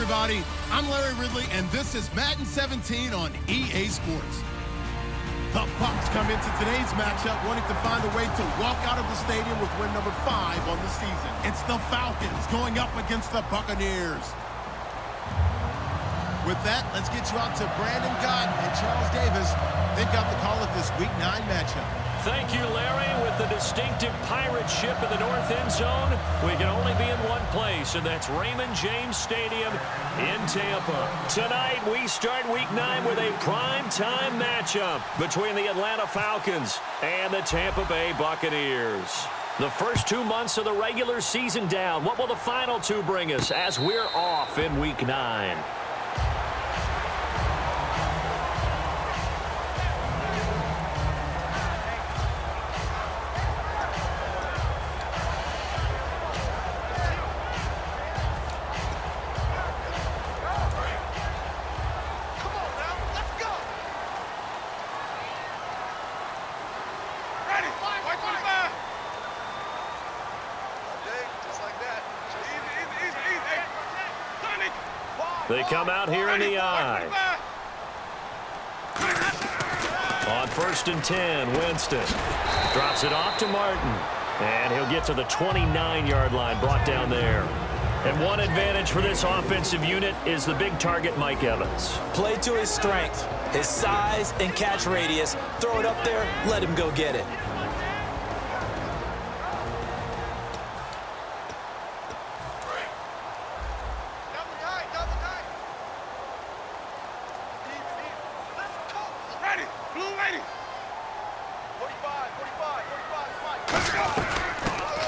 everybody. I'm Larry Ridley, and this is Madden 17 on EA Sports. The Bucs come into today's matchup wanting to find a way to walk out of the stadium with win number 5 on the season. It's the Falcons going up against the Buccaneers. With that, let's get you out to Brandon Gott and Charles Davis. They've got the call of this Week 9 matchup. Thank you, Larry. With the distinctive pirate ship in the north end zone, we can only be in one place, and that's Raymond James Stadium in Tampa. Tonight, we start Week 9 with a prime-time matchup between the Atlanta Falcons and the Tampa Bay Buccaneers. The first 2 months of the regular season down. What will the final 2 bring us as we're off in Week 9? They come out here in the eye. On 1st and 10, Winston drops it off to Martin. And he'll get to the 29-yard line, brought down there. And one advantage for this offensive unit is the big target, Mike Evans. Play to his strength, his size and catch radius. Throw it up there, let him go get it.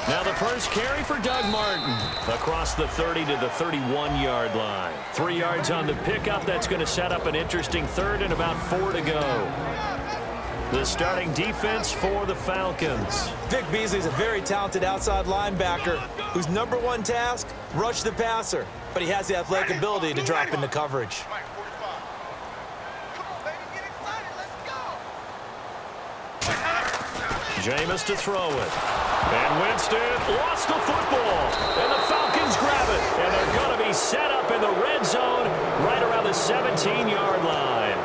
Now the first carry for Doug Martin across the 30 to the 31-yard line. 3 yards on the pickup. That's going to set up an interesting 3rd and about 4 to go. The starting defense for the Falcons. Vic Beasley's a very talented outside linebacker whose #1 task, rush the passer. But he has the athletic ability to drop into coverage. Jameis to throw it. And Winston lost the football. And the Falcons grab it. And they're going to be set up in the red zone right around the 17-yard line.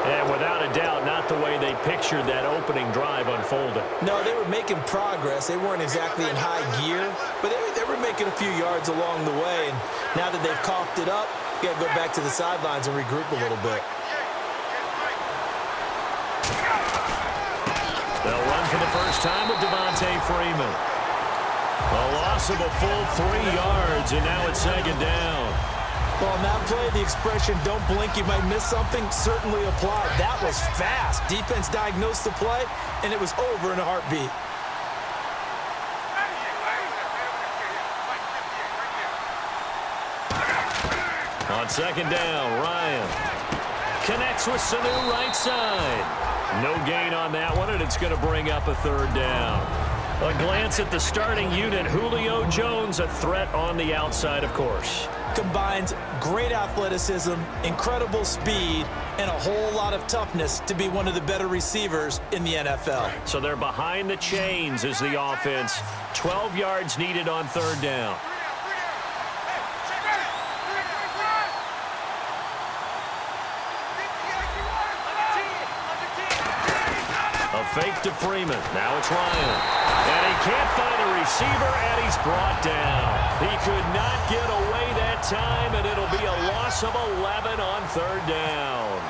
And without a doubt, not the way they pictured that opening drive unfolding. No, they were making progress. They weren't exactly in high gear, but they were making a few yards along the way. And now that they've coughed it up, you got to go back to the sidelines and regroup a little bit. They'll run for the first time with Devontae Freeman. A loss of a full 3 yards, and now it's 2nd down. Well, on that play, the expression, don't blink, you might miss something, certainly applied. That was fast. Defense diagnosed the play, and it was over in a heartbeat. On 2nd down, Ryan connects with Sanu right side. No gain on that one, and it's going to bring up a 3rd down. A glance at the starting unit. Julio Jones, a threat on the outside, of course. Combines great athleticism, incredible speed, and a whole lot of toughness to be one of the better receivers in the NFL. So they're behind the chains as the offense. 12 yards needed on 3rd down. A fake to Freeman. Now it's Ryan. And he can't find a receiver, and he's brought down. He could not get away that time, and it'll be a loss of 11 on 3rd down.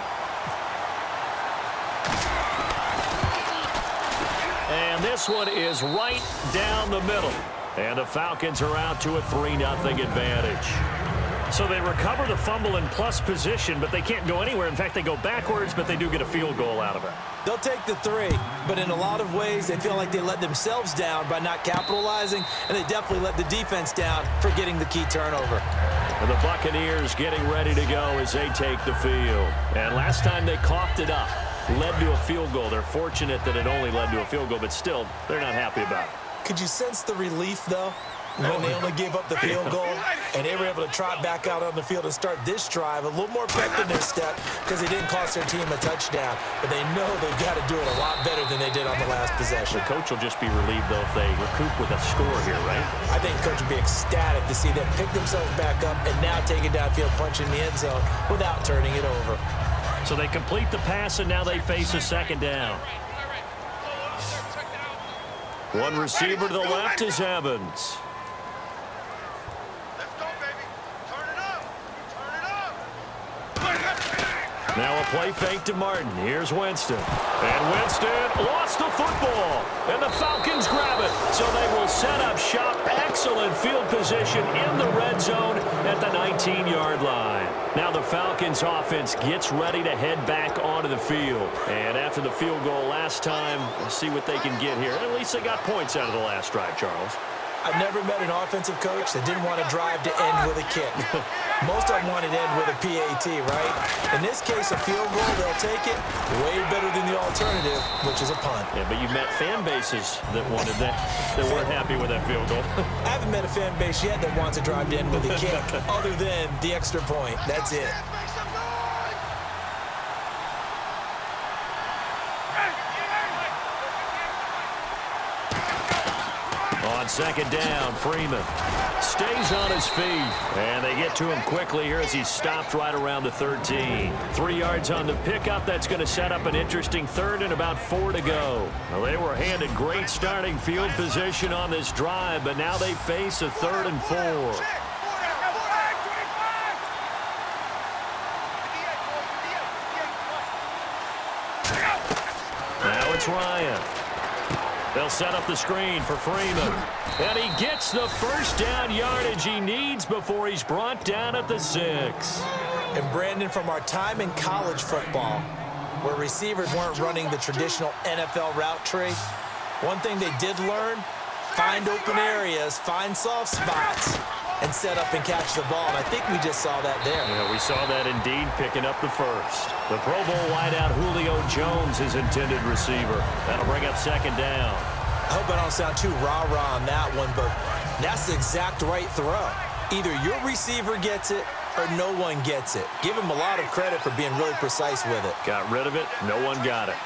And this one is right down the middle. And the Falcons are out to a 3-0 advantage. So they recover the fumble in plus position, but they can't go anywhere. In fact, they go backwards, but they do get a field goal out of it. They'll take the 3, but in a lot of ways, they feel like they let themselves down by not capitalizing, and they definitely let the defense down for getting the key turnover. And the Buccaneers getting ready to go as they take the field. And last time they coughed it up, led to a field goal. They're fortunate that it only led to a field goal, but still, they're not happy about it. Could you sense the relief, though? when they only gave up the field goal, and they were able to trot back out on the field and start this drive a little more pep in their step because they didn't cost their team a touchdown. But they know they've got to do it a lot better than they did on the last possession. The coach will just be relieved, though, if they recoup with a score here, right? I think the coach will be ecstatic to see them pick themselves back up and now take it downfield, punch in the end zone without turning it over. So they complete the pass, and now they face a second down. One receiver to the left is Evans. Now a play fake to Martin. Here's Winston. And Winston lost the football. And the Falcons grab it. So they will set up shop. Excellent field position in the red zone at the 19-yard line. Now the Falcons offense gets ready to head back onto the field. And after the field goal last time, we'll see what they can get here. At least they got points out of the last drive, Charles. I've never met an offensive coach that didn't want to drive to end with a kick. Most of them wanted to end with a PAT, right? In this case, a field goal, they'll take it. Way better than the alternative, which is a punt. Yeah, but you've met fan bases that wanted that weren't happy with that field goal. I haven't met a fan base yet that wants to drive to end with a kick other than the extra point. That's it. On second down, Freeman stays on his feet. And they get to him quickly here as he stopped right around the 13. 3 yards on the pickup. That's going to set up an interesting third and about 4 to go. Well, they were handed great starting field position on this drive, but now they face a 3rd and 4. Now it's Ryan. They'll set up the screen for Freeman. And he gets the first down yardage he needs before he's brought down at the 6. And Brandon, from our time in college football, where receivers weren't running the traditional NFL route tree, one thing they did learn, find open areas, find soft spots, and set up and catch the ball. And I think we just saw that there. Yeah, we saw that indeed, picking up the first. The Pro Bowl wideout Julio Jones, his intended receiver. That'll bring up second down. I hope I don't sound too rah-rah on that one, but that's the exact right throw. Either your receiver gets it or no one gets it. Give him a lot of credit for being really precise with it. Got rid of it. No one got it.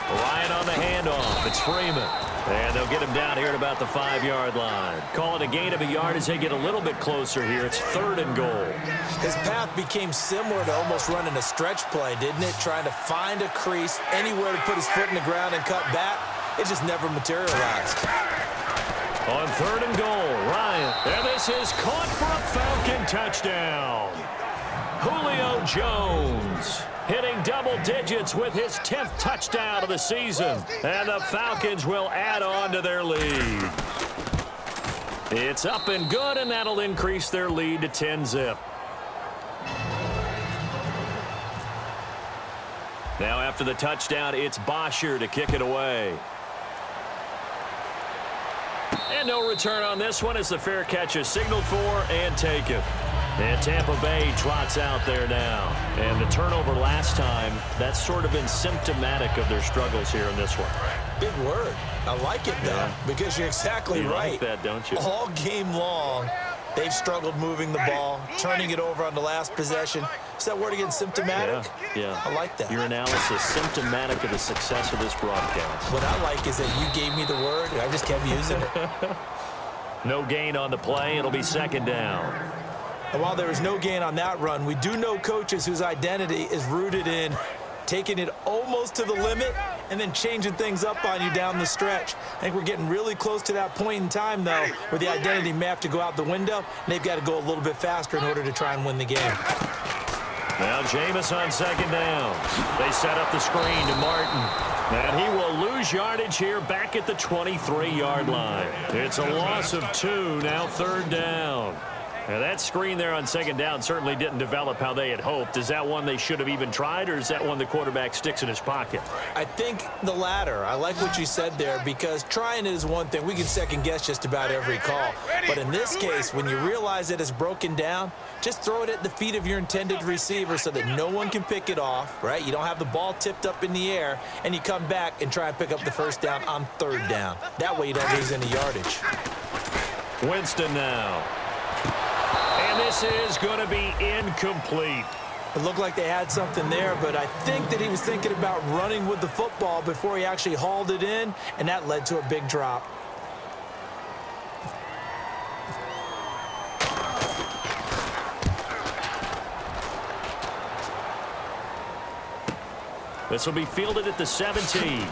Ryan on the handoff. It's Freeman. And they'll get him down here at about the 5-yard line. Call it a gain of a yard as they get a little bit closer here. It's 3rd and goal. His path became similar to almost running a stretch play, didn't it? Trying to find a crease, anywhere to put his foot in the ground and cut back. It just never materialized. On 3rd and goal, Ryan. And this is caught for a Falcon touchdown. Julio Jones hitting double digits with his 10th touchdown of the season. And the Falcons will add on to their lead. It's up and good, and that'll increase their lead to 10-zip. Now after the touchdown, it's Bosher to kick it away. And no return on this one as the fair catch is signaled for and taken. And Tampa Bay trots out there now. And the turnover last time, that's sort of been symptomatic of their struggles here in this one. Big word. I like it, though, because you're exactly right. You like that, don't you? All game long, they've struggled moving the ball, turning it over on the last possession. Is that word again, symptomatic? Yeah. I like that. Your analysis, symptomatic of the success of this broadcast. What I like is that you gave me the word, and I just kept using it. No gain on the play. It'll be second down. And while there was no gain on that run, we do know coaches whose identity is rooted in taking it almost to the limit and then changing things up on you down the stretch. I think we're getting really close to that point in time, though, where the identity may have to go out the window, and they've got to go a little bit faster in order to try and win the game. Now Jameis on second down. They set up the screen to Martin. And he will lose yardage here back at the 23-yard line. It's a loss of 2, now 3rd down. And that screen there on second down certainly didn't develop how they had hoped. Is that one they should have even tried, or is that one the quarterback sticks in his pocket? I think the latter. I like what you said there, because trying it is one thing. We can second-guess just about every call. But in this case, when you realize that it's broken down, just throw it at the feet of your intended receiver so that no one can pick it off, right? You don't have the ball tipped up in the air, and you come back and try and pick up the first down on third down. That way you don't lose any yardage. Winston now. And this is going to be incomplete. It looked like they had something there, but I think that he was thinking about running with the football before he actually hauled it in, and that led to a big drop. This will be fielded at the 17.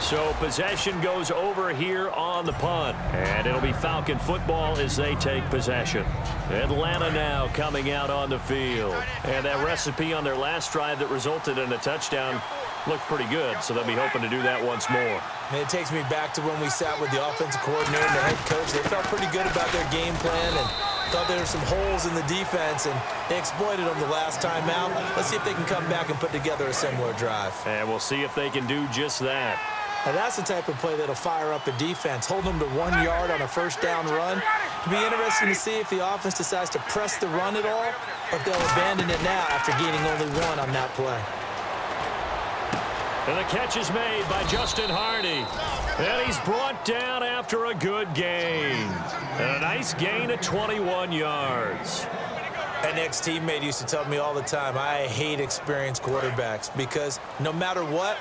So possession goes over here on the punt. And it'll be Falcon football as they take possession. Atlanta now coming out on the field. And that recipe on their last drive that resulted in a touchdown looked pretty good. So they'll be hoping to do that once more. And it takes me back to when we sat with the offensive coordinator and the head coach. They felt pretty good about their game plan and thought there were some holes in the defense, and they exploited them the last time out. Let's see if they can come back and put together a similar drive. And we'll see if they can do just that. Now that's the type of play that'll fire up a defense. Hold them to 1 yard on a first down run. It'll be interesting to see if the offense decides to press the run at all, or if they'll abandon it now after gaining only one on that play. And the catch is made by Justin Hardy. And he's brought down after a good gain. And a nice gain of 21 yards. An ex-teammate used to tell me all the time, I hate experienced quarterbacks because no matter what,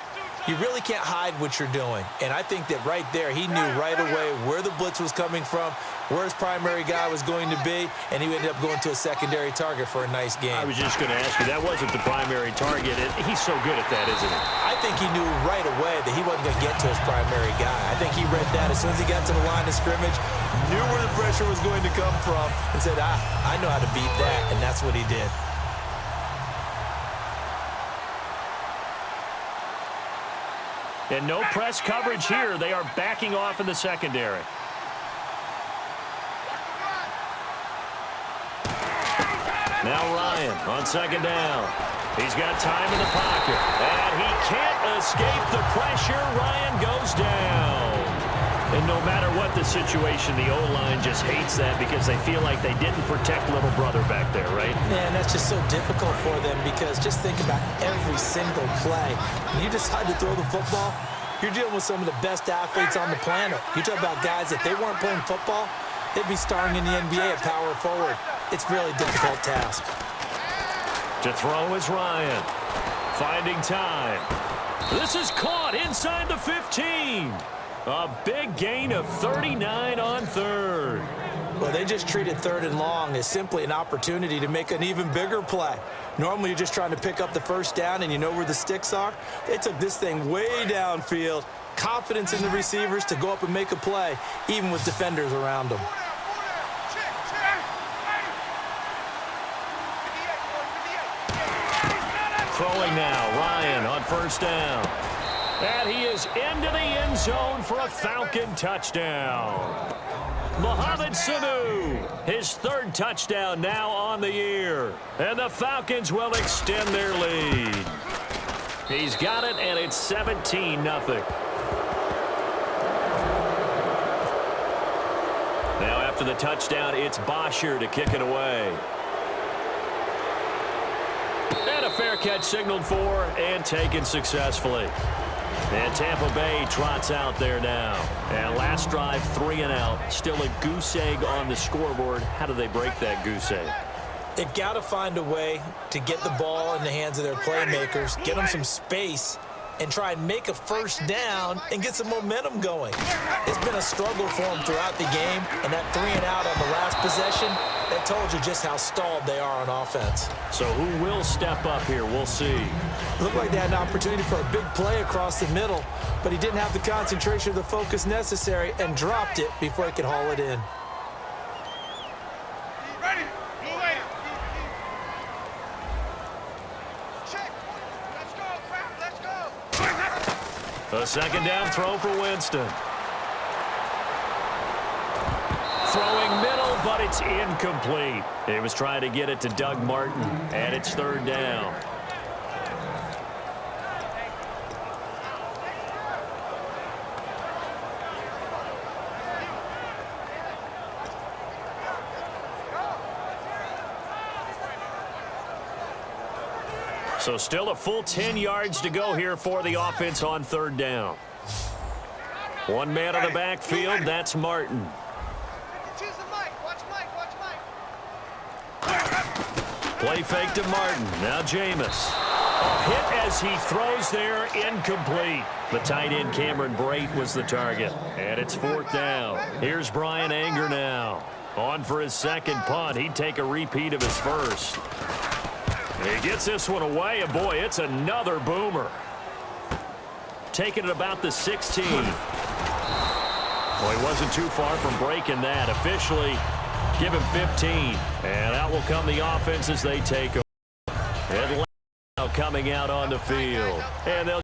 you really can't hide what you're doing. And I think that right there, he knew right away where the blitz was coming from, where his primary guy was going to be, and he ended up going to a secondary target for a nice game. I was just going to ask you, that wasn't the primary target. He's so good at that, isn't he? I think he knew right away that he wasn't going to get to his primary guy. I think he read that as soon as he got to the line of scrimmage, knew where the pressure was going to come from, and said, I know how to beat that, and that's what he did. And no press coverage here. They are backing off in the secondary. Now Ryan on second down. He's got time in the pocket. And he can't escape the pressure. Ryan goes down. And no matter what the situation, the O-line just hates that because they feel like they didn't protect little brother back there, right? Man, that's just so difficult for them because just think about every single play. When you decide to throw the football, you're dealing with some of the best athletes on the planet. You talk about guys, if they weren't playing football, they'd be starring in the NBA at power forward. It's a really difficult task. To throw is Ryan. Finding time. This is caught inside the 15. A big gain of 39 on third. Well, they just treated third and long as simply an opportunity to make an even bigger play. Normally, you're just trying to pick up the first down and you know where the sticks are. They took this thing way downfield. Confidence in the receivers to go up and make a play, even with defenders around them. Throwing now, Ryan on first down. And he is into the end zone for a Falcon touchdown. Mohamed Sanu, his third touchdown now on the year. And the Falcons will extend their lead. He's got it, and it's 17-0. Now after the touchdown, it's Bosher to kick it away. And a fair catch signaled for and taken successfully. And Tampa Bay trots out there now. And last drive, 3 and out. Still a goose egg on the scoreboard. How do they break that goose egg? They've got to find a way to get the ball in the hands of their playmakers, get them some space, and try and make a first down and get some momentum going. It's been a struggle for them throughout the game, and that 3 and out on the last possession, that told you just how stalled they are on offense. So who will step up here? We'll see. It looked like they had an opportunity for a big play across the middle, but he didn't have the concentration or the focus necessary and dropped it before he could haul it in. A second down throw for Winston. Throwing middle, but but it's incomplete. He was trying to get it to Doug Martin, and it's third down. So still a full 10 yards to go here for the offense on third down. One man on the backfield, that's Martin. Play fake to Martin. Now Jameis. Hit as he throws there, incomplete. The tight end Cameron Brate was the target. And it's fourth down. Here's Brian Anger now. On for his second punt. He'd take a repeat of his first. He gets this one away, and boy, it's another boomer. Taking it about the 16. Well, he wasn't too far from breaking that. Officially, give him 15. And out will come the offense as they take over. Atlanta coming out on the field. And they'll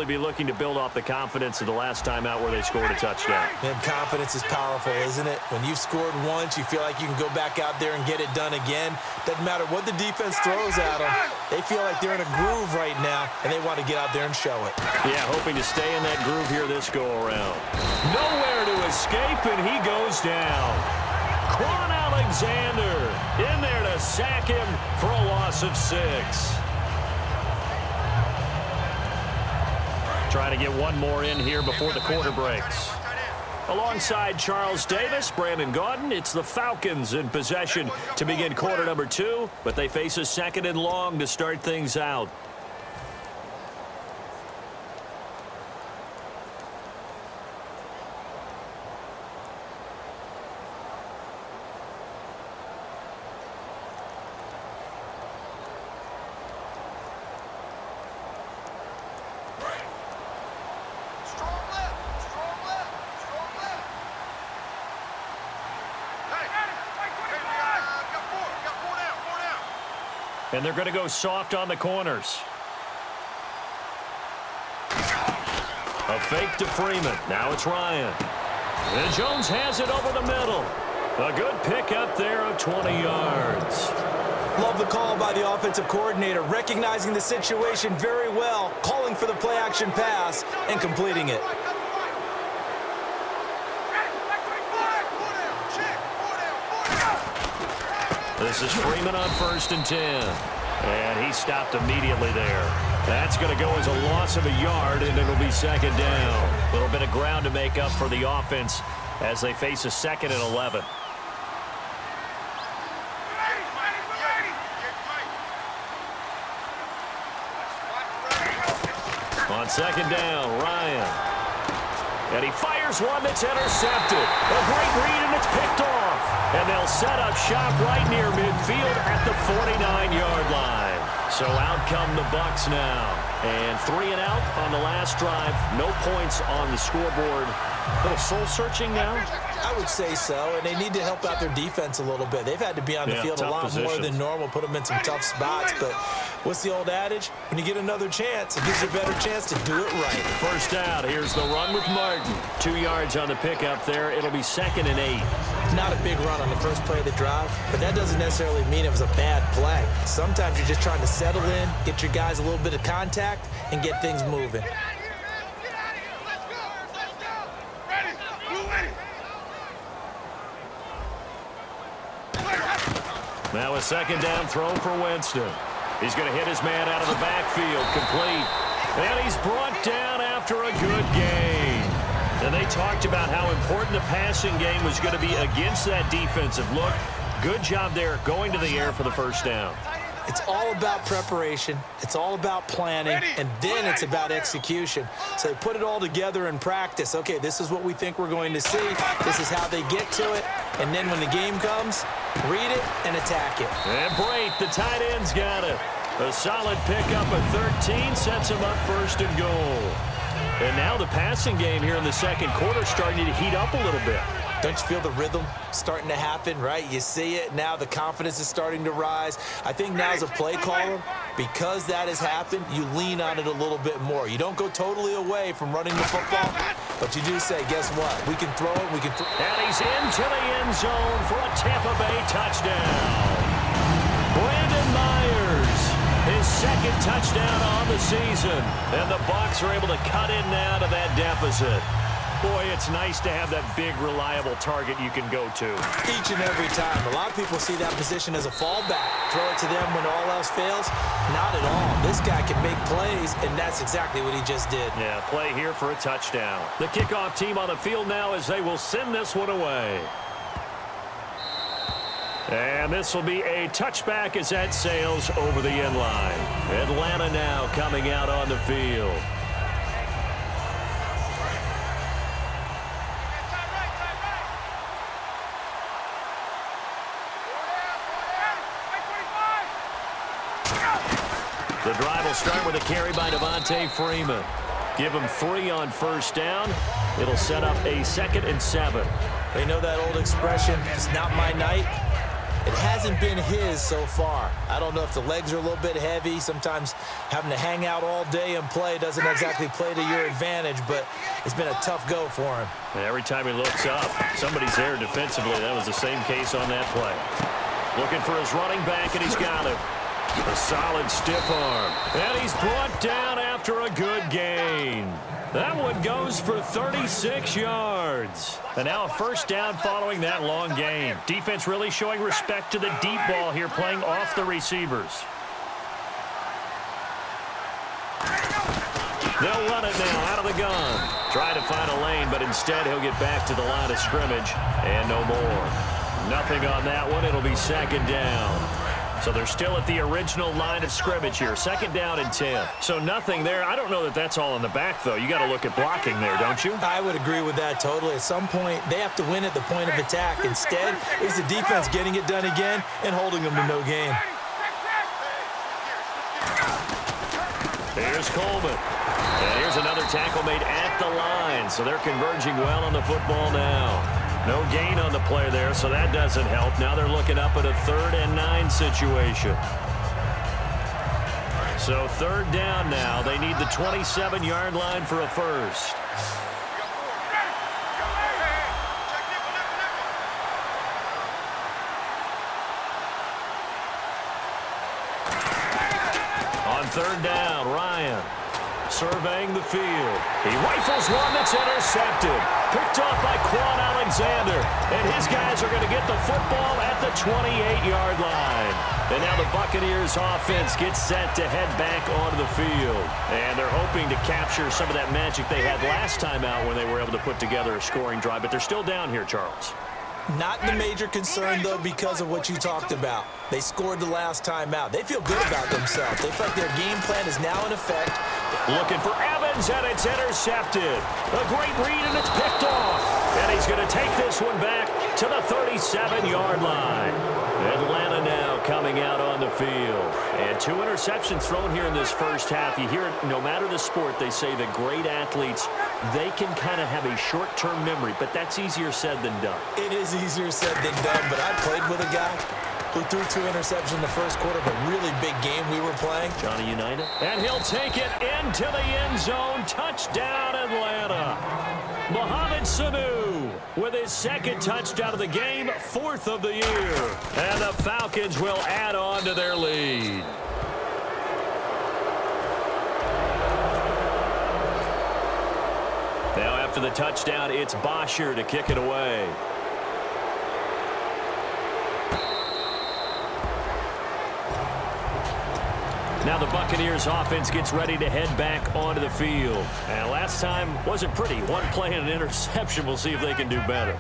be looking to build off the confidence of the last time out where they scored a touchdown. And confidence is powerful, isn't it? When you've scored once, you feel like you can go back out there and get it done again. Doesn't matter what the defense throws at them. They feel like they're in a groove right now, and they want to get out there and show it. Yeah, hoping to stay in that groove here this go-around. Nowhere to escape, and he goes down. Quan Alexander in there to sack him for a loss of 6. Trying to get one more in here before the quarter breaks. Alongside Charles Davis, Brandon Gaudin, it's the Falcons in possession to begin quarter number 2, but they face a second and long to start things out. And they're going to go soft on the corners. A fake to Freeman. Now it's Ryan. And Jones has it over the middle. A good pick up there of 20 yards. Love the call by the offensive coordinator, recognizing the situation very well, calling for the play-action pass, and completing it. This is Freeman on 1st and 10. And he stopped immediately there. That's going to go as a loss of a yard, and it'll be second down. A little bit of ground to make up for the offense as they face a 2nd and 11. On 2nd down, Ryan. And he fires one that's intercepted. A great read, and it's picked off. And they'll set up shop right near midfield at the 49-yard line. So out come the Bucs now. And 3 and out on the last drive. No points on the scoreboard. A little soul-searching now? I would say so, and they need to help out their defense a little bit. They've had to be on the field a lot more than normal, put them in some tough spots. But what's the old adage? When you get another chance, it gives you a better chance to do it right. First out, here's the run with Martin. 2 yards on the pickup there. It'll be 2nd and 8. Not a big run on the first play of the drive, but that doesn't necessarily mean it was a bad play. Sometimes you're just trying to settle in, get your guys a little bit of contact, and get things moving. Now a 2nd down throw for Winston. He's going to hit his man out of the backfield, complete. And he's brought down after a good game. And they talked about how important the passing game was going to be against that defensive look. Good job there going to the air for the first down. It's all about preparation. It's all about planning. And then it's about execution. So they put it all together in practice. Okay, this is what we think we're going to see. This is how they get to it. And then when the game comes, read it and attack it. And Brate, the tight end's got it. A solid pickup of 13 sets him up 1st and goal. And now the passing game here in the second quarter starting to heat up a little bit. Don't you feel the rhythm starting to happen, right? You see it now. The confidence is starting to rise. I think now as a play caller, because that has happened, you lean on it a little bit more. You don't go totally away from running the football, But you do say, guess what? We can throw it. We can throw. And he's into the end zone for a Tampa Bay touchdown. Brandon Myers, his second touchdown on the season. And the Bucs are able to cut in now to that deficit. Boy, it's nice to have that big, reliable target you can go to. Each and every time. A lot of people see that position as a fallback. Throw it to them when all else fails. Not at all. This guy can make plays, and that's exactly what he just did. Yeah, play here for a touchdown. The kickoff team on the field now as they will send this one away. And this will be a touchback as that sails over the end line. Atlanta now coming out on the field. The drive will start with a carry by Devontae Freeman. Give him 3 on first down. It'll set up a 2nd and 7. They know that old expression, it's not my night. It hasn't been his so far. I don't know if the legs are a little bit heavy. Sometimes having to hang out all day and play doesn't exactly play to your advantage, but it's been a tough go for him. And every time he looks up, somebody's there defensively. That was the same case on that play. Looking for his running back, and he's got it. A solid stiff arm. And he's brought down after a good gain. That one goes for 36 yards. And now a first down following that long gain. Defense really showing respect to the deep ball here, playing off the receivers. They'll run it now out of the gun. Try to find a lane, but instead he'll get back to the line of scrimmage. And no more. Nothing on that one. It'll be 2nd down. So they're still at the original line of scrimmage here. 2nd down and 10. So nothing there. I don't know that that's all in the back, though. You got to look at blocking there, don't you? I would agree with that totally. At some point, they have to win at the point of attack. Instead, it's the defense getting it done again and holding them to no gain. Here's Coleman. And here's another tackle made at the line. So they're converging well on the football now. No gain on the play there, so that doesn't help. Now they're looking up at a 3rd and 9 situation. So 3rd down now. They need the 27-yard line for a first. On 3rd down, Ryan surveying the field. He rifles one that's intercepted. Picked off by Quan Alexander. And his guys are going to get the football at the 28-yard line. And now the Buccaneers offense gets set to head back onto the field. And they're hoping to capture some of that magic they had last time out when they were able to put together a scoring drive. But they're still down here, Charles. Not the major concern, though, because of what you talked about. They scored the last time out. They feel good about themselves. They feel like their game plan is now in effect. Looking for Evans, and it's intercepted. A great read, and it's picked off. And he's going to take this one back to the 37-yard line. Atlanta now coming out on the field. And 2 interceptions thrown here in this first half. You hear it, no matter the sport, they say that great athletes, they can kind of have a short-term memory, but that's easier said than done. It is easier said than done, but I played with a guy who threw 2 interceptions in the first quarter of a really big game we were playing. Johnny Unitas. And he'll take it into the end zone. Touchdown, Atlanta. Mohamed Sanu with his 2nd touchdown of the game, 4th of the year. And the Falcons will add on to their lead. Now after the touchdown, it's Bosher to kick it away. Now the Buccaneers offense gets ready to head back onto the field. And last time wasn't pretty. 1 play and an interception. We'll see if they can do better.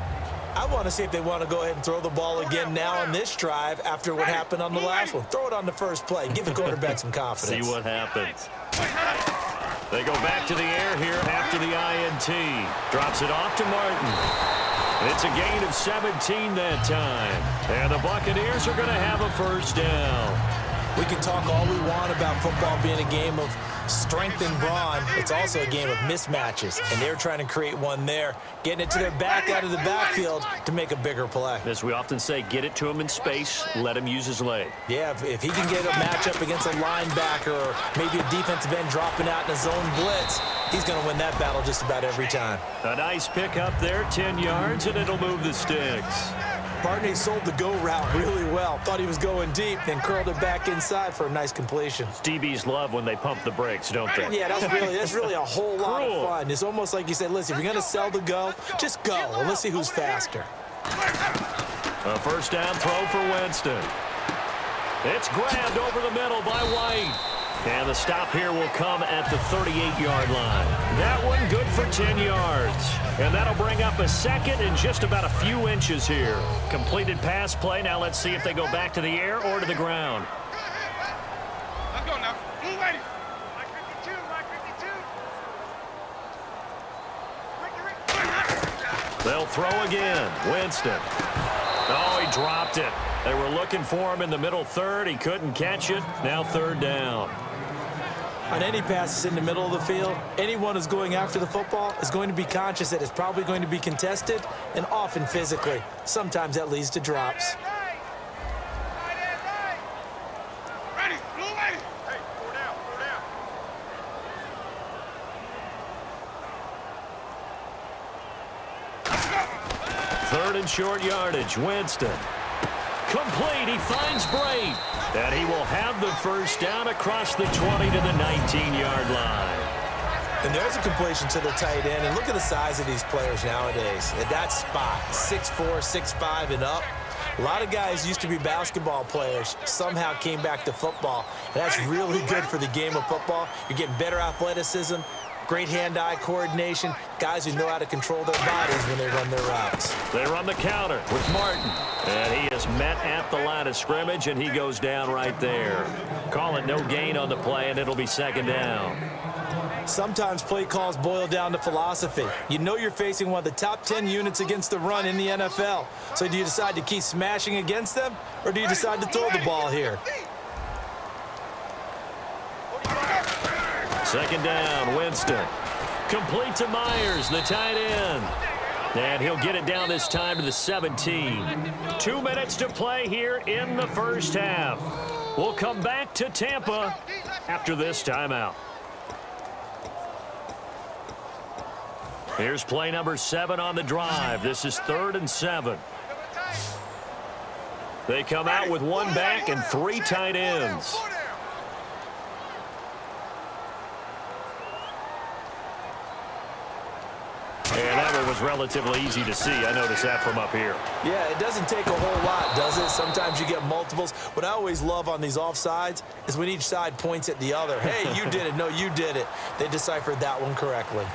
I want to see if they want to go ahead and throw the ball again now on this drive after what happened on the last one. Throw it on the first play. Give the quarterback some confidence. See what happens. They go back to the air here after the INT. Drops it off to Martin. It's a gain of 17 that time. And the Buccaneers are going to have a first down. We can talk all we want about football being a game of strength and brawn. It's also a game of mismatches, and they're trying to create one there, getting it to their back out of the backfield to make a bigger play. As we often say, get it to him in space, let him use his leg. Yeah, if he can get a matchup against a linebacker or maybe a defensive end dropping out in a zone blitz, he's going to win that battle just about every time. A nice pick up there, 10 yards, and it'll move the sticks. Barney sold the go route really well. Thought he was going deep, then curled it back inside for a nice completion. DBs love when they pump the brakes, don't they? Yeah, that's really a whole lot of fun. It's almost like you said, listen, if you're going to sell the go, just go, and let's see who's faster. A first down throw for Winston. It's grabbed over the middle by White. And the stop here will come at the 38-yard line. That one good for 10 yards. And that'll bring up a second and just about a few inches here. Completed pass play. Now let's see if they go back to the air or to the ground. Let's go now. Blue lady. Mike 52, Mike 52. They'll throw again. Winston. Oh, he dropped it. They were looking for him in the middle third. He couldn't catch it. Now third down. On any passes in the middle of the field, anyone who's going after the football is going to be conscious that it's probably going to be contested and often physically. Sometimes that leads to drops. Ready, blue lady. Hey, 4 down, 4 down. Third and short yardage. Winston. Complete. He finds Brate. And he will have the first down across the 20 to the 19-yard line. And there's a completion to the tight end. And look at the size of these players nowadays. At that spot, 6'4", 6'5", and up. A lot of guys used to be basketball players, somehow came back to football. And that's really good for the game of football. You're getting better athleticism, great hand-eye coordination, guys who know how to control their bodies when they run their routes. They run the counter with Martin. And he is met at the line of scrimmage, and he goes down right there. Call it no gain on the play, and it'll be second down. Sometimes play calls boil down to philosophy. You know you're facing one of the top 10 units against the run in the NFL. So do you decide to keep smashing against them, or do you decide to throw the ball here? Second down, Winston. Complete to Myers, the tight end. And he'll get it down this time to the 17. 2 minutes to play here in the first half. We'll come back to Tampa after this timeout. Here's play number 7 on the drive. This is 3rd and 7. They come out with 1 back and 3 tight ends. And that one was relatively easy to see. I noticed that from up here. Yeah, it doesn't take a whole lot, does it? Sometimes you get multiples. What I always love on these offsides is when each side points at the other. Hey, you did it. No, you did it. They deciphered that one correctly.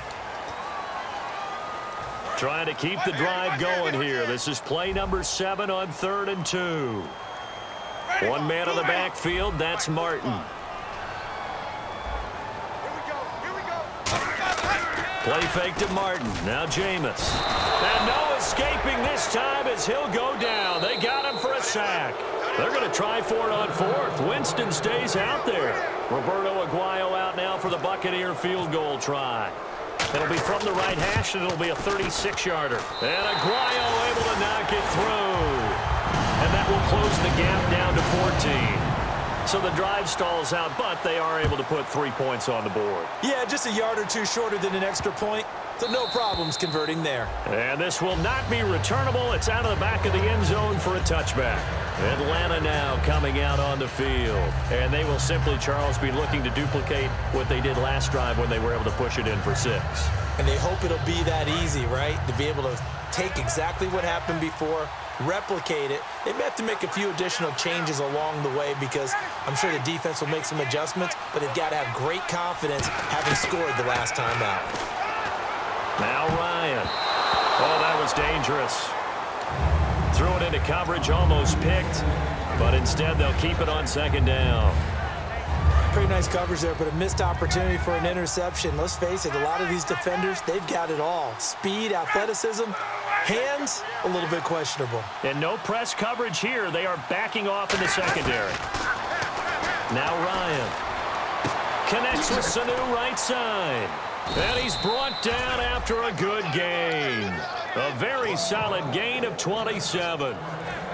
Trying to keep the drive going here. This is play number 7 on 3rd and 2. 1 man on the backfield. That's Martin. Play fake to Martin. Now Jameis. And no escaping this time as he'll go down. They got him for a sack. They're going to try for it on 4th. Winston stays out there. Roberto Aguayo out now for the Buccaneer field goal try. It'll be from the right hash, and it'll be a 36-yarder. And Aguayo able to knock it through. And that will close the gap down to 14. So the drive stalls out, but they are able to put 3 points on the board. Yeah, just a yard or two shorter than an extra point, so no problems converting there. And this will not be returnable. It's out of the back of the end zone for a touchback. Atlanta now coming out on the field. And they will simply, Charles, be looking to duplicate what they did last drive when they were able to push it in for 6. And they hope it'll be that easy, right? To be able to take exactly what happened before, replicate it. They may have to make a few additional changes along the way because I'm sure the defense will make some adjustments, but they've got to have great confidence having scored the last time out. Now Ryan. Oh, that was dangerous. Threw it into coverage, almost picked, but instead they'll keep it on 2nd down. Pretty nice coverage there, but a missed opportunity for an interception. Let's face it, a lot of these defenders, they've got it all. Speed, athleticism, hands, a little bit questionable. And no press coverage here. They are backing off in the secondary. Now Ryan. Connects with Sanu right side. And he's brought down after a good gain. A very solid gain of 27.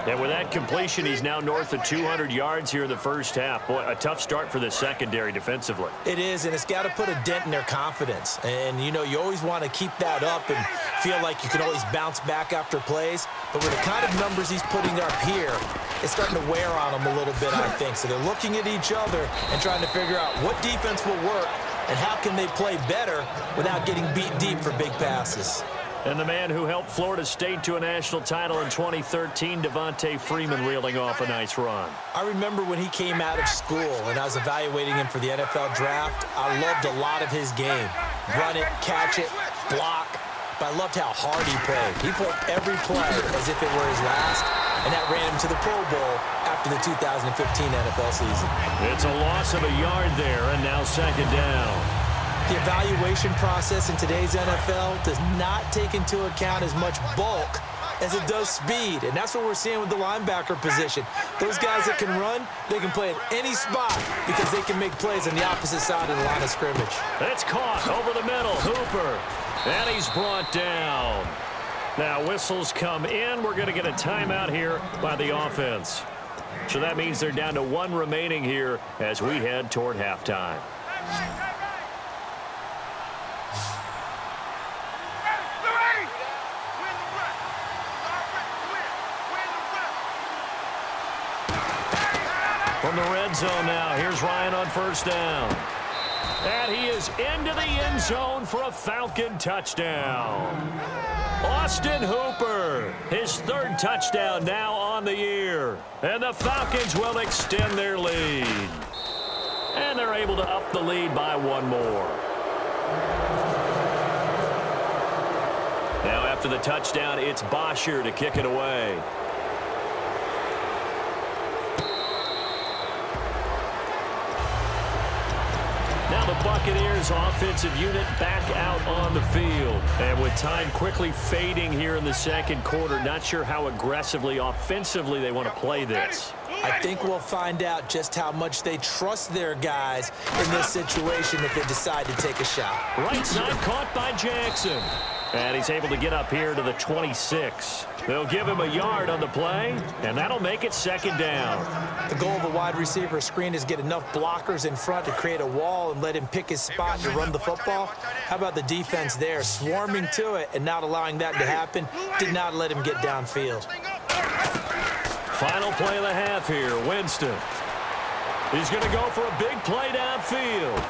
And with that completion, he's now north of 200 yards here in the first half. Boy, a tough start for the secondary defensively. It is, and it's got to put a dent in their confidence. And, you know, you always want to keep that up and feel like you can always bounce back after plays. But with the kind of numbers he's putting up here, it's starting to wear on them a little bit, I think. So they're looking at each other and trying to figure out what defense will work and how can they play better without getting beat deep for big passes. And the man who helped Florida State to a national title in 2013, Devontae Freeman, reeling off a nice run. I remember when he came out of school and I was evaluating him for the NFL draft. I loved a lot of his game. Run it, catch it, block. But I loved how hard he played. He played every play as if it were his last, and that ran him to the Pro Bowl after the 2015 NFL season. It's a loss of a yard there, and now second down. The evaluation process in today's NFL does not take into account as much bulk as it does speed, and that's what we're seeing with the linebacker position. Those guys that can run, they can play at any spot because they can make plays on the opposite side of the line of scrimmage. It's caught over the middle. Hooper, and he's brought down. Now whistles come in. We're going to get a timeout here by the offense. So that means they're down to one remaining here as we head toward halftime. From the red zone now, here's Ryan on first down. And he is into the end zone for a Falcon touchdown. Austin Hooper, his third touchdown now on the year. And the Falcons will extend their lead. And they're able to up the lead by one more. Now after the touchdown, it's Bosher to kick it away. Now the Buccaneers offensive unit back out on the field. And with time quickly fading here in the second quarter, not sure how aggressively, offensively they want to play this. I think we'll find out just how much they trust their guys in this situation if they decide to take a shot. Right side caught by Jackson. And he's able to get up here to the 26. They'll give him a yard on the play, and that'll make it second down. The goal of a wide receiver screen is get enough blockers in front to create a wall and let him pick his spot to run the football. How about the defense there, swarming to it and not allowing that to happen? Did not let him get downfield. Final play of the half here, Winston. He's going to go for a big play downfield.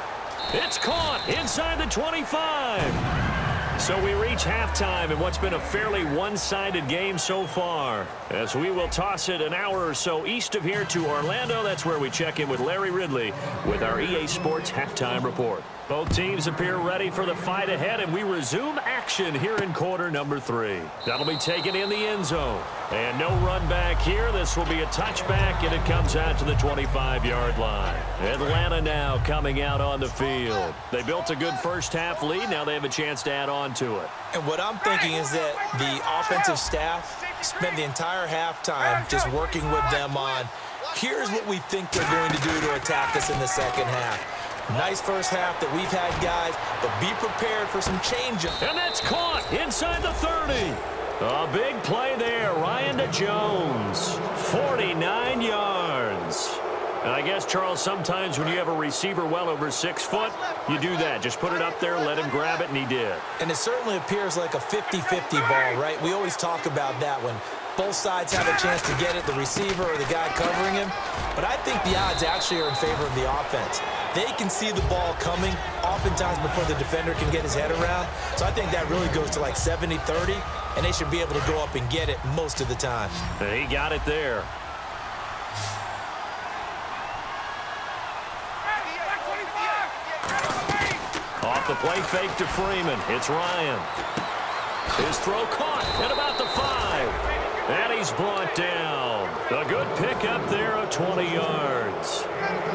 It's caught inside the 25. So we reach halftime in what's been a fairly one-sided game so far. As we will toss it an hour or so east of here to Orlando. That's where we check in with Larry Ridley with our EA Sports Halftime Report. Both teams appear ready for the fight ahead, and we resume action here in quarter number 3. That'll be taken in the end zone. And no run back here. This will be a touchback, and it comes out to the 25-yard line. Atlanta now coming out on the field. They built a good first-half lead. Now they have a chance to add on to it. And what I'm thinking is that the offensive staff spent the entire halftime just working with them on, here's what we think they're going to do to attack us in the second half. Nice first half that we've had, guys, but be prepared for some change-up. And that's caught inside the 30. A big play there. Ryan to Jones. 49 yards. And I guess, Charles, sometimes when you have a receiver well over 6 foot, you do that. Just put it up there, let him grab it, and he did. And it certainly appears like a 50-50 ball, right? We always talk about that when both sides have a chance to get it, the receiver or the guy covering him. But I think the odds actually are in favor of the offense. They can see the ball coming oftentimes before the defender can get his head around. So I think that really goes to like 70-30, and they should be able to go up and get it most of the time. And he got it there. Off the play fake to Freeman. It's Ryan. His throw caught at about the 5. And he's brought down. A good pickup there of 20 yards.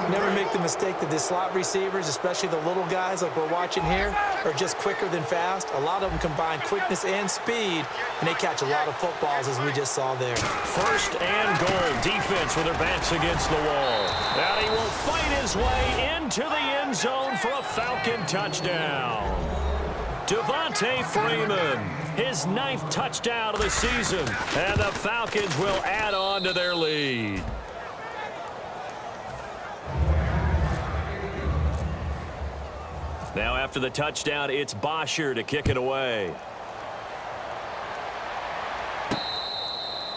Never make make the mistake that the slot receivers, especially the little guys like we're watching here, are just quicker than fast. A lot of them combine quickness and speed, and they catch a lot of footballs, as we just saw there. First and goal. Defense with their backs against the wall. And he will fight his way into the end zone for a Falcon touchdown. Devontae Freeman, his 9th touchdown of the season, and the Falcons will add on to their lead. Now after the touchdown, it's Bosher to kick it away.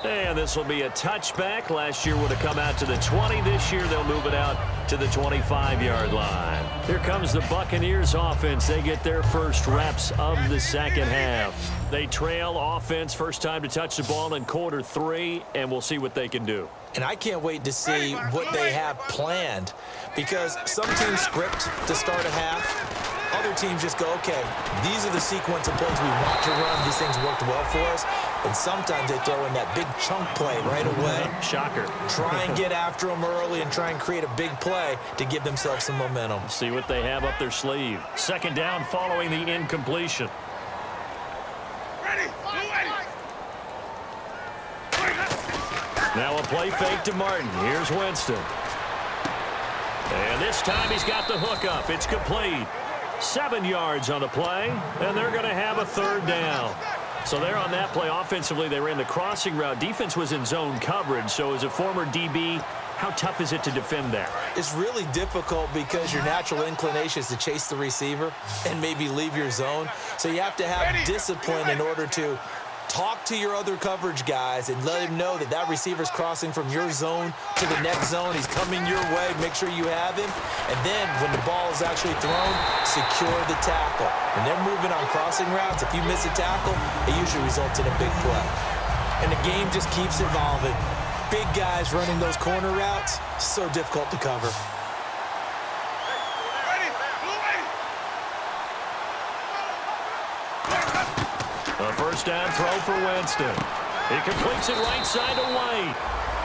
And this will be a touchback. Last year would have come out to the 20. This year they'll move it out to the 25-yard line. Here comes the Buccaneers offense. They get their first reps of the second half. They trail offense, first time to touch the ball in quarter 3, and we'll see what they can do. And I can't wait to see what they have planned, because some teams script to start a half. Other teams just go, okay, these are the sequence of plays we want to run. These things worked well for us. And sometimes they throw in that big chunk play right away. Shocker. Try and get after them early and try and create a big play to give themselves some momentum. See what they have up their sleeve. Second down following the incompletion. Ready. Now a play fake to Martin. Here's Winston. And this time he's got the hook up. It's complete. 7 yards on the play, and they're going to have a third down. So there on that play, offensively, they ran the crossing route. Defense was in zone coverage, so as a former DB, how tough is it to defend that? It's really difficult because your natural inclination is to chase the receiver and maybe leave your zone. So you have to have discipline in order to talk to your other coverage guys and let him know that that receiver's crossing from your zone to the next zone. He's coming your way. Make sure you have him. And then when the ball is actually thrown, secure the tackle. When they're moving on crossing routes, if you miss a tackle, it usually results in a big play. And the game just keeps evolving. Big guys running those corner routes, so difficult to cover. A first down throw for Winston. He completes it right side to White.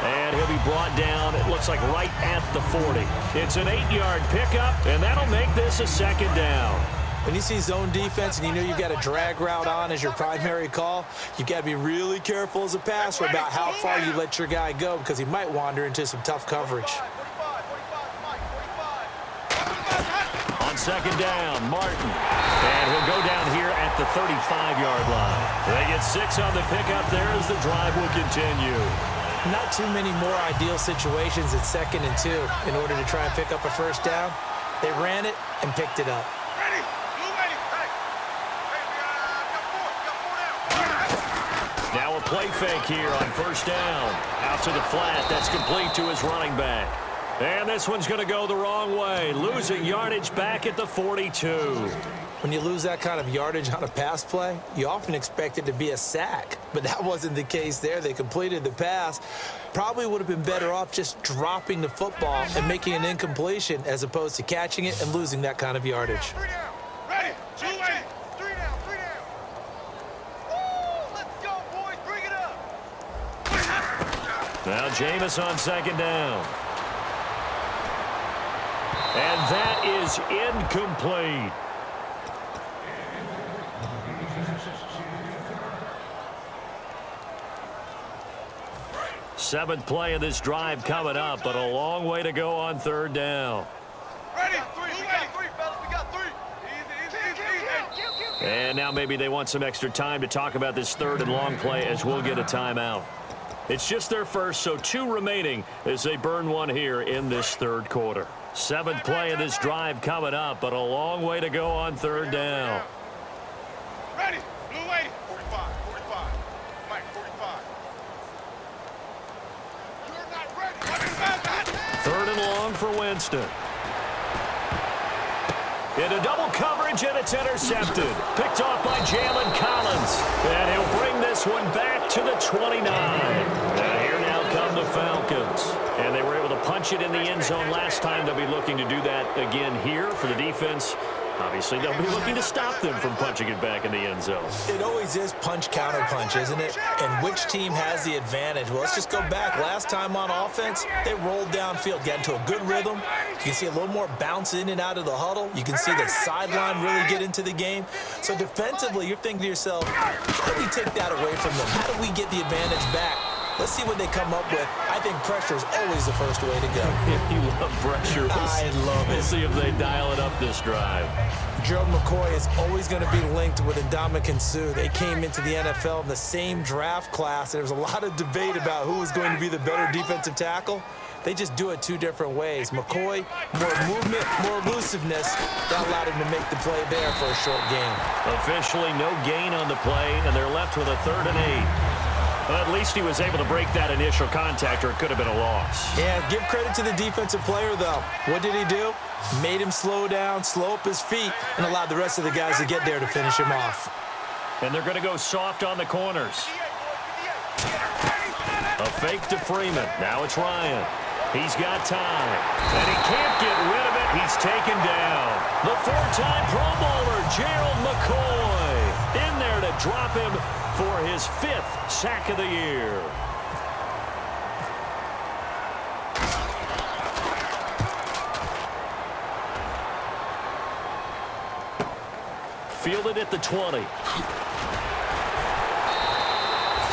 And he'll be brought down, it looks like right at the 40. It's an 8-yard pickup, and that'll make this a second down. When you see zone defense and you know you've got a drag route on as your primary call, you've got to be really careful as a passer about how far you let your guy go, because he might wander into some tough coverage. On second down, Martin. And he'll go down here at the 35-yard line. They get 6 on the pickup there as the drive will continue. Not too many more ideal situations at 2nd and 2 in order to try and pick up a first down. They ran it and picked it up. Now a play fake here on first down. Out to the flat. That's complete to his running back. And this one's going to go the wrong way. Losing yardage back at the 42. When you lose that kind of yardage on a pass play, you often expect it to be a sack. But that wasn't the case there. They completed the pass. Probably would have been better off just dropping the football and making an incompletion as opposed to catching it and losing that kind of yardage. Ready. 2 ready. 3 down. 3 down. Woo! Let's go, boys. Bring it up. Now Jameis on second down. And that is incomplete. Seventh play of this drive coming up, but a long way to go on third down. Ready. 3. We got 3, fellas. We got 3. Easy. And now maybe they want some extra time to talk about this third and long play as we'll get a timeout. It's just their first, so 2 remaining as they burn one here in this third quarter. Seventh play of this drive coming up, but a long way to go on third down. Ready. Blue lady. 45. 45. Mike, 45. You're not ready. Third and long for Winston. Into double coverage, and it's intercepted. Picked off by Jalen Collins. And he'll bring this one back to the 29. And here now come the Falcons. And they were able to punch it in the end zone last time. They'll be looking to do that again here for the defense. Obviously, they'll be looking to stop them from punching it back in the end zone. It always is punch-counter-punch, isn't it? And which team has the advantage? Well, let's just go back. Last time on offense, they rolled downfield, got into a good rhythm. You can see a little more bounce in and out of the huddle. You can see the sideline really get into the game. So defensively, you're thinking to yourself, how do we take that away from them? How do we get the advantage back? Let's see what they come up with. I think pressure is always the first way to go. You love pressure. I love it. We'll see if they dial it up this drive. Gerald McCoy is always going to be linked with Ndamukong Suh. They came into the NFL in the same draft class. There was a lot of debate about who was going to be the better defensive tackle. They just do it two different ways. McCoy, more movement, more elusiveness. That allowed him to make the play there for a short gain. Officially no gain on the play, and they're left with a 3rd and 8. Well, at least he was able to break that initial contact, or it could have been a loss. Yeah, give credit to the defensive player, though. What did he do? Made him slow down, slow up his feet, and allowed the rest of the guys to get there to finish him off. And they're going to go soft on the corners. A fake to Freeman. Now it's Ryan. He's got time. And he can't get rid of it. He's taken down. The 4-time Pro Bowler, Gerald McCoy, in there to drop him for his 5th sack of the year. Fielded at the 20.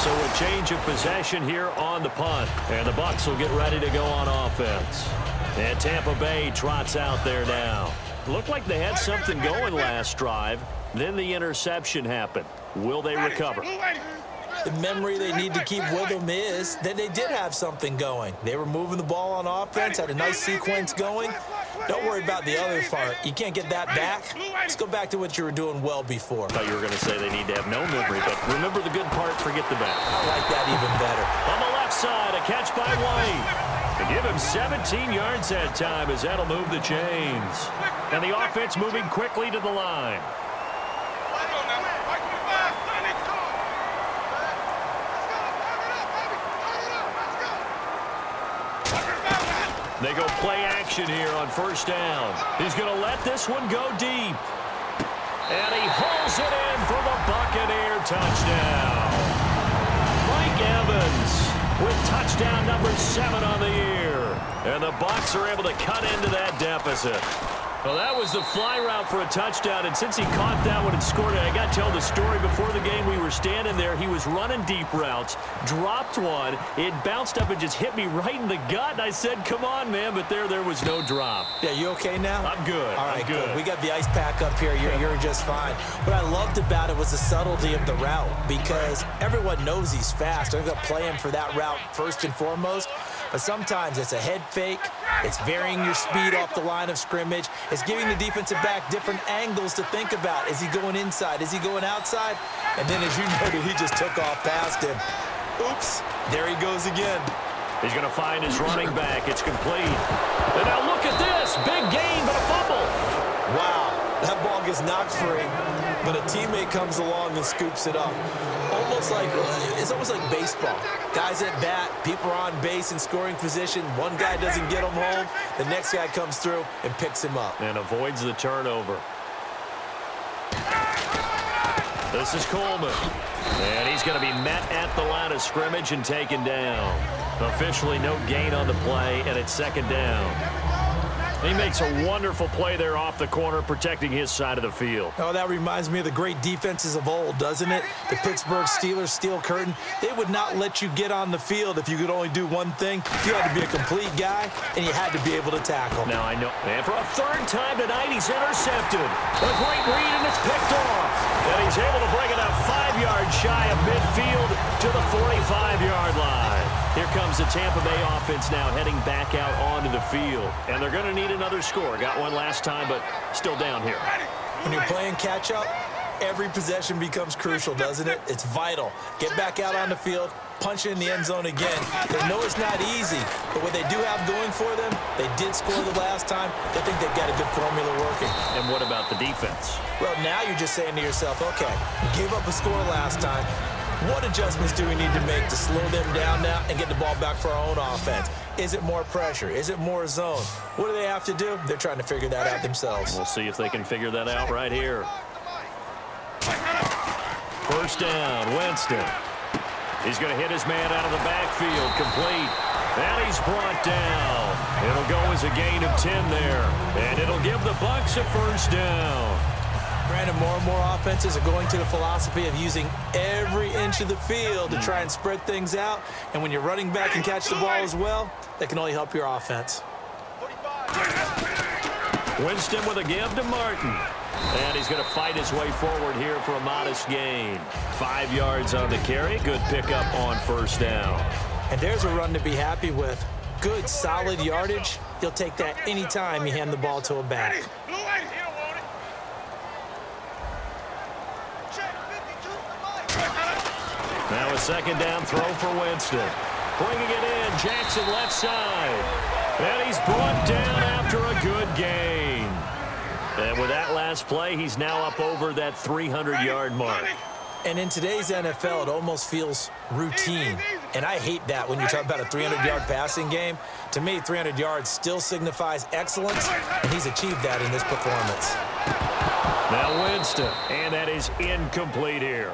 So a change of possession here on the punt. And the Bucs will get ready to go on offense. And Tampa Bay trots out there now. Looked like they had something going last drive. Then the interception happened. Will they recover? The memory they need to keep with them is that they did have something going. They were moving the ball on offense, had a nice sequence going. Don't worry about the other part. You can't get that back. Let's go back to what you were doing well before. I thought you were going to say they need to have no memory, but remember the good part, forget the bad. I like that even better. On the left side, a catch by White. To give him 17 yards that time as that'll move the chains. And the offense moving quickly to the line. They go play action here on 1st down. He's going to let this one go deep. And he hauls it in for the Buccaneer touchdown. Mike Evans with touchdown number 7 on the year. And the Bucs are able to cut into that deficit. Well, that was the fly route for a touchdown, and since he caught that one and scored it, I got to tell the story. Before the game, we were standing there. He was running deep routes, dropped one. It bounced up and just hit me right in the gut, and I said, come on, man, but there was no drop. Yeah, you okay now? I'm good. All right, I'm good. We got the ice pack up here. You're just fine. What I loved about it was the subtlety of the route, because everyone knows he's fast. They're going to play him for that route first and foremost. But sometimes it's a head fake. It's varying your speed off the line of scrimmage. It's giving the defensive back different angles to think about. Is he going inside? Is he going outside? And then, as you noted, he just took off past him. Oops. There he goes again. He's going to find his running back. It's complete. And now look at this. Big gain, but a fumble. Wow. That ball gets knocked free, but a teammate comes along and scoops it up. It's almost like baseball. Guys at bat, people are on base in scoring position. One guy doesn't get him home. The next guy comes through and picks him up. And avoids the turnover. This is Coleman. And he's going to be met at the line of scrimmage and taken down. Officially no gain on the play, and it's 2nd down. He makes a wonderful play there off the corner, protecting his side of the field. Oh, that reminds me of the great defenses of old, doesn't it? The Pittsburgh Steelers steel curtain. They would not let you get on the field if you could only do one thing. You had to be a complete guy, and you had to be able to tackle. Now I know. And for a 3rd time tonight, he's intercepted. A great read, and it's picked off. And he's able to bring it up 5 yards shy of midfield to the 45-yard line. Here comes the Tampa Bay offense now heading back out onto the field. And they're going to need another score. Got one last time, but still down here. When you're playing catch-up, every possession becomes crucial, doesn't it? It's vital. Get back out on the field, punch it in the end zone again. They know it's not easy, but what they do have going for them, they did score the last time. They think they've got a good formula working. And what about the defense? Well, now you're just saying to yourself, okay, gave up a score last time. What adjustments do we need to make to slow them down now and get the ball back for our own offense? Is it more pressure? Is it more zone? What do they have to do? They're trying to figure that out themselves. We'll see if they can figure that out right here. First down, Winston. He's going to hit his man out of the backfield, complete. And he's brought down. It'll go as a gain of 10 there. And it'll give the Bucs a first down. Brandon, more and more offenses are going to the philosophy of using every inch of the field to try and spread things out. And when you're running back and catch the ball as well, that can only help your offense. Winston with a give to Martin. And he's going to fight his way forward here for a modest gain. 5 yards on the carry. Good pickup on first down. And there's a run to be happy with. Good, solid yardage. You'll take that anytime you hand the ball to a back. Now a second down throw for Winston. Bringing it in, Jackson left side. And he's brought down after a good gain. And with that last play, he's now up over that 300-yard mark. And in today's NFL, it almost feels routine. And I hate that when you talk about a 300-yard passing game. To me, 300 yards still signifies excellence, and he's achieved that in this performance. Now Winston, and that is incomplete here.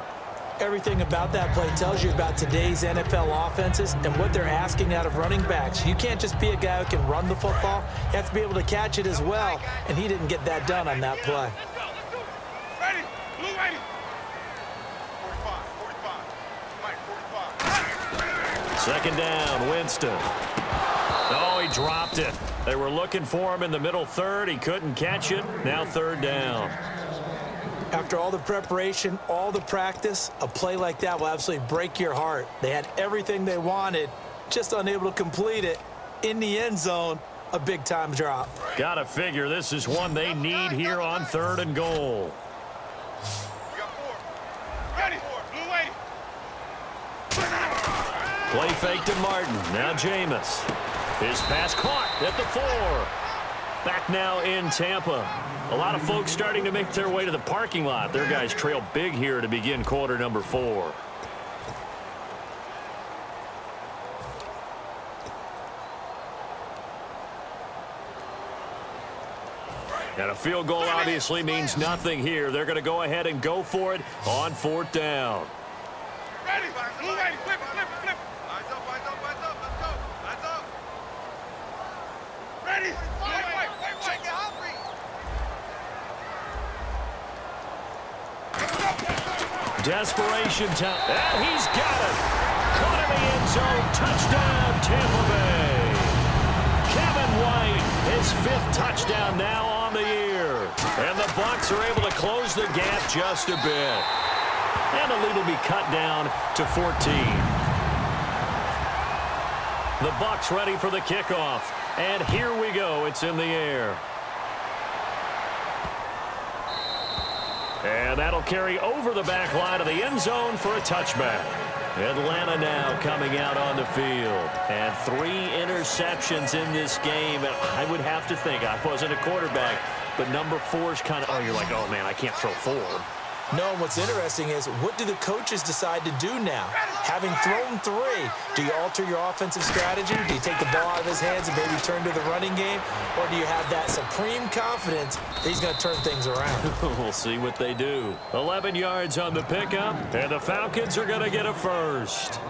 Everything about that play tells you about today's NFL offenses and what they're asking out of running backs. You can't just be a guy who can run the football. You have to be able to catch it as well, and he didn't get that done on that play. Ready, blue ready. 45. Second down, Winston. Oh, he dropped it. They were looking for him in the middle third. He couldn't catch it. Now third down. After all the preparation, all the practice, a play like that will absolutely break your heart. They had everything they wanted, just unable to complete it. In the end zone, a big-time drop. Gotta figure this is one they need here on third and goal. We got 4. Ready, blue ready. Play fake to Martin. Now Jameis. His pass caught at the 4. Back now in Tampa. A lot of folks starting to make their way to the parking lot. Their guys trail big here to begin quarter number 4. And a field goal obviously means nothing here. They're going to go ahead and go for it on fourth down. Ready, blue ready. Flip it. Eyes up. Let's go. Eyes up. Ready. Wait. Check it out. Desperation time. And he's got it. Caught in the end zone. Touchdown, Tampa Bay. Kevin White, his 5th touchdown now on the year. And the Bucs are able to close the gap just a bit. And the lead will be cut down to 14. The Bucs ready for the kickoff. And here we go. It's in the air. And that'll carry over the back line of the end zone for a touchback. Atlanta now coming out on the field. And 3 interceptions in this game. And I would have to think, I wasn't a quarterback, but number 4 is kind of, oh, you're like, oh, man, I can't throw 4. No, and what's interesting is, what do the coaches decide to do now? Having thrown 3, do you alter your offensive strategy? Do you take the ball out of his hands and maybe turn to the running game? Or do you have that supreme confidence that he's going to turn things around? We'll see what they do. 11 yards on the pickup, and the Falcons are going to get a first.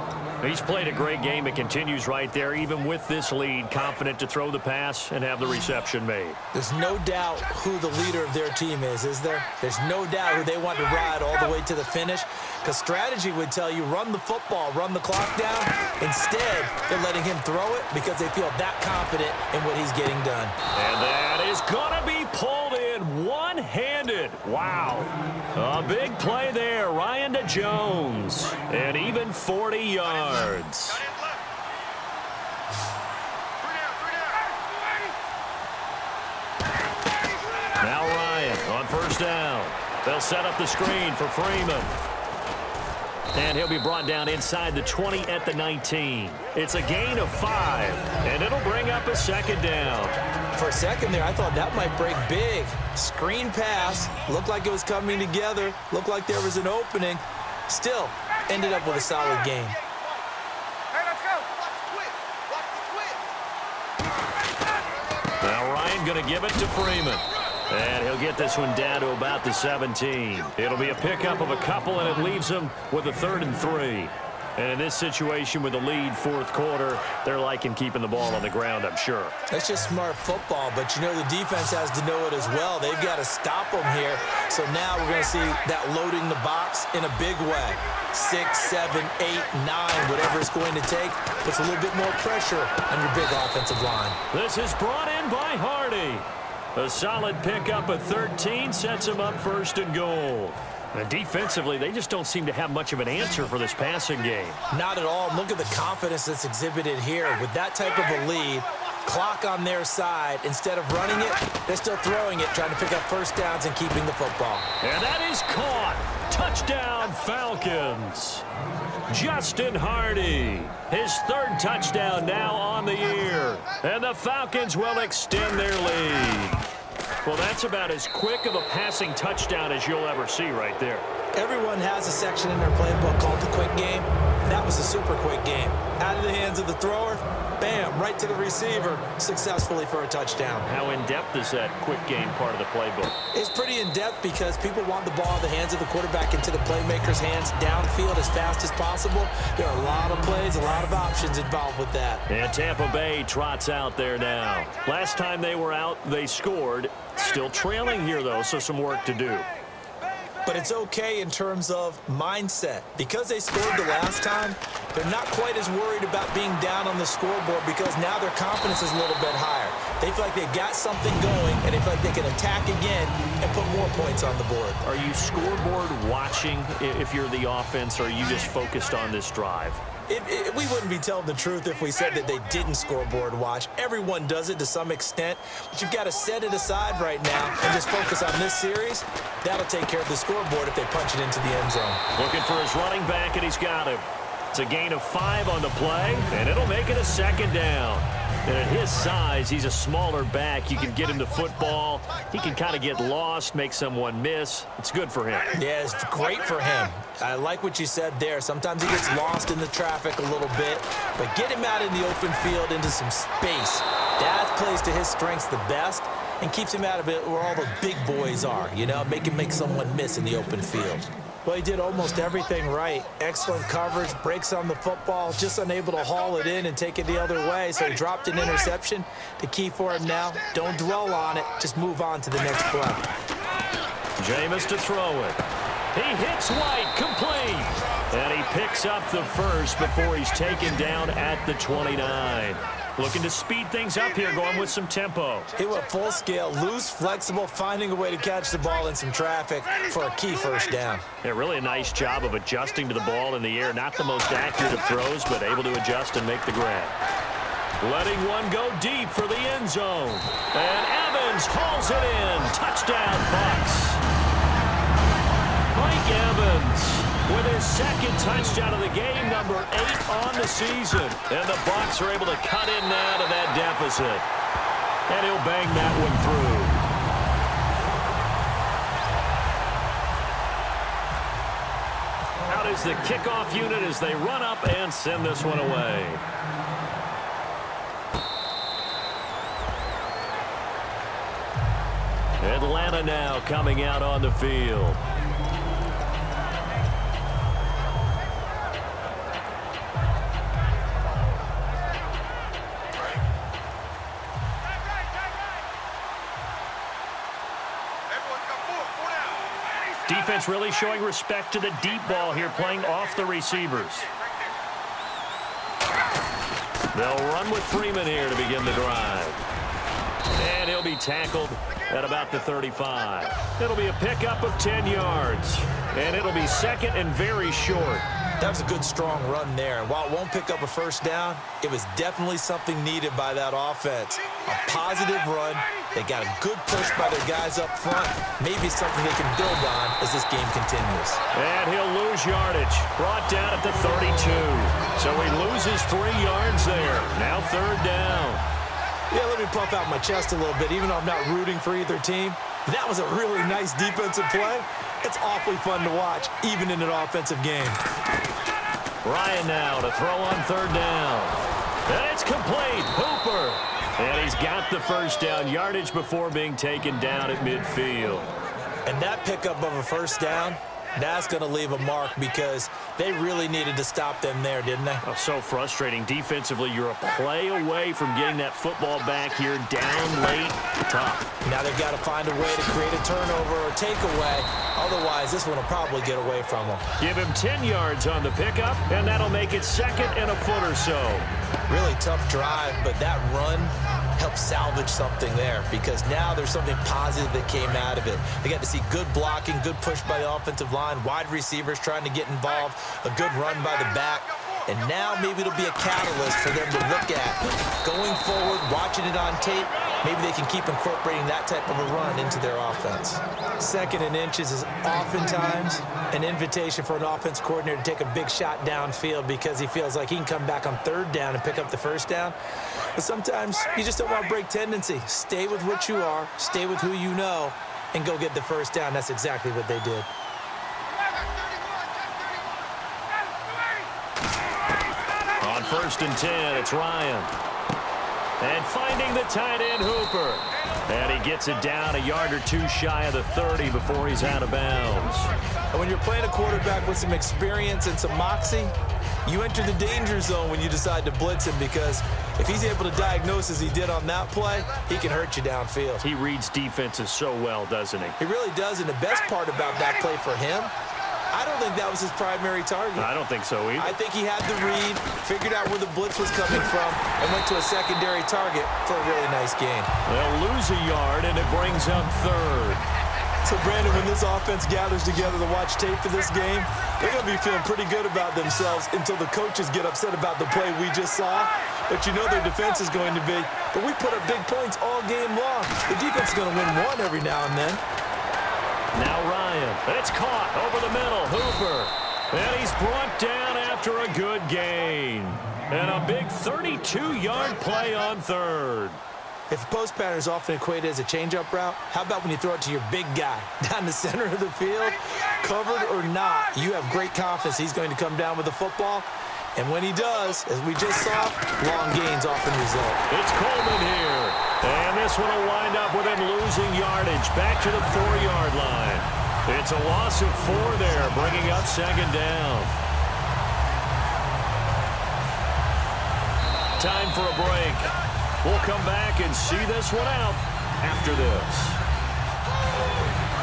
He's played a great game. It continues right there, even with this lead, confident to throw the pass and have the reception made. There's no doubt who the leader of their team is there? There's no doubt who they want to ride all the way to the finish, because strategy would tell you run the football, run the clock down. Instead, they're letting him throw it because they feel that confident in what he's getting done. And that is going to be pulled in one-handed. Wow. A big play there. Ryan to Jones. And even 40 yards. Now Ryan on first down. They'll set up the screen for Freeman. And he'll be brought down inside the 20 at the 19. It's a gain of 5, and it'll bring up a second down. For a second there, I thought that might break big. Screen pass, looked like it was coming together, looked like there was an opening. Still, ended up with a solid game. Hey, let's go. Watch the twist. going to give it to Freeman. And he'll get this one down to about the 17. It'll be a pickup of a couple, and it leaves him with a 3rd and 3. And in this situation with the lead fourth quarter, they're liking keeping the ball on the ground, I'm sure. That's just smart football, but you know the defense has to know it as well. They've got to stop them here. So now we're going to see that loading the box in a big way. 6, 7, 8, 9, whatever it's going to take, puts a little bit more pressure on your big offensive line. This is brought in by Hardy. A solid pickup at 13 sets him up 1st and goal. And defensively, they just don't seem to have much of an answer for this passing game. Not at all. Look at the confidence that's exhibited here. With that type of a lead, clock on their side, instead of running it, they're still throwing it, trying to pick up first downs and keeping the football. And that is caught. Touchdown, Falcons. Justin Hardy, his 3rd touchdown now on the year. And the Falcons will extend their lead. Well, that's about as quick of a passing touchdown as you'll ever see right there. Everyone has a section in their playbook called the quick game. That was a super quick game. Out of the hands of the thrower, bam, right to the receiver, successfully for a touchdown. How in-depth is that quick game part of the playbook? It's pretty in-depth because people want the ball in the hands of the quarterback into the playmaker's hands downfield as fast as possible. There are a lot of plays, a lot of options involved with that. And Tampa Bay trots out there now. Last time they were out, they scored. Still trailing here, though, so some work to do. But it's okay in terms of mindset. Because they scored the last time, they're not quite as worried about being down on the scoreboard because now their confidence is a little bit higher. They feel like they've got something going, and they feel like they can attack again and put more points on the board. Are you scoreboard watching if you're the offense, or are you just focused on this drive? We wouldn't be telling the truth if we said that they didn't scoreboard watch. Everyone does it to some extent, but you've got to set it aside right now and just focus on this series. That'll take care of the scoreboard if they punch it into the end zone. Looking for his running back, and he's got him. It's a gain of 5 on the play, and it'll make it a 2nd down. And at his size, he's a smaller back. You can get him to football. He can kind of get lost, make someone miss. It's good for him. Yeah, it's great for him. I like what you said there. Sometimes he gets lost in the traffic a little bit, but get him out in the open field into some space. That plays to his strengths the best and keeps him out of it where all the big boys are, you know, make someone miss in the open field. Well, he did almost everything right. Excellent coverage, breaks on the football, just unable to haul it in and take it the other way, so he dropped an interception. The key for him now, don't dwell on it, just move on to the next play. Jameis to throw it. He hits White, complete. And he picks up the first before he's taken down at the 29. Looking to speed things up here, going with some tempo. He went full scale, loose, flexible, finding a way to catch the ball in some traffic for a key first down. Yeah, really a nice job of adjusting to the ball in the air. Not the most accurate of throws, but able to adjust and make the grab. Letting one go deep for the end zone. And Evans hauls it in. Touchdown, Bucs. Mike Evans with his 2nd touchdown of the game, number 8 on the season. And the Bucs are able to cut in now to that deficit. And he'll bang that one through. Out is the kickoff unit as they run up and send this one away. Atlanta now coming out on the field. Defense really showing respect to the deep ball here, playing off the receivers. They'll run with Freeman here to begin the drive. And he'll be tackled at about the 35. It'll be a pickup of 10 yards. And it'll be 2nd and very short. That was a good, strong run there. And while it won't pick up a first down, it was definitely something needed by that offense. A positive run. They got a good push by their guys up front. Maybe something they can build on as this game continues. And he'll lose yardage. Brought down at the 32. So he loses 3 yards there. Now 3rd down. Yeah, let me puff out my chest a little bit. Even though I'm not rooting for either team, that was a really nice defensive play. It's awfully fun to watch, even in an offensive game. Ryan now to throw on 3rd down. And it's complete. Hooper. And he's got the first down, yardage before being taken down at midfield. And that pickup of a first down, that's going to leave a mark because they really needed to stop them there, didn't they? Oh, so frustrating. Defensively, you're a play away from getting that football back here down late. Tough. Now they've got to find a way to create a turnover or takeaway. Otherwise, this one will probably get away from them. Give him 10 yards on the pickup, and that'll make it 2nd and a foot or so. Really tough drive, but that run helped salvage something there because now there's something positive that came out of it. They got to see good blocking, good push by the offensive line, wide receivers trying to get involved, a good run by the back. And now maybe it'll be a catalyst for them to look at going forward, watching it on tape. Maybe they can keep incorporating that type of a run into their offense. 2nd and inches is oftentimes an invitation for an offense coordinator to take a big shot downfield because he feels like he can come back on 3rd down and pick up the first down. But sometimes you just don't want to break tendency. Stay with what you are, stay with who you know, and go get the first down. That's exactly what they did. On 1st and 10, it's Ryan. And finding the tight end, Hooper. And he gets it down a yard or two shy of the 30 before he's out of bounds. And when you're playing a quarterback with some experience and some moxie, you enter the danger zone when you decide to blitz him because if he's able to diagnose as he did on that play, he can hurt you downfield. He reads defenses so well, doesn't he? He really does, and the best part about that play for him, I don't think that was his primary target. I don't think so either. I think he had the read, figured out where the blitz was coming from, and went to a secondary target for a really nice gain. They'll lose a yard, and it brings up 3rd. So, Brandon, when this offense gathers together to watch tape for this game, they're going to be feeling pretty good about themselves until the coaches get upset about the play we just saw. But you know their defense is going to be, but we put up big points all game long. The defense is going to win one every now and then. Now Ryan. It's caught over the middle. Hooper. And he's brought down after a good gain. And a big 32-yard play on 3rd. If post pattern is often equated as a change-up route, how about when you throw it to your big guy down the center of the field? Covered or not, you have great confidence he's going to come down with the football. And when he does, as we just saw, long gains often result. It's Coleman here. And this one will wind up with him losing yardage back to the 4-yard line. It's a loss of 4 there, bringing up 2nd down. Time for a break. We'll come back and see this one out after this.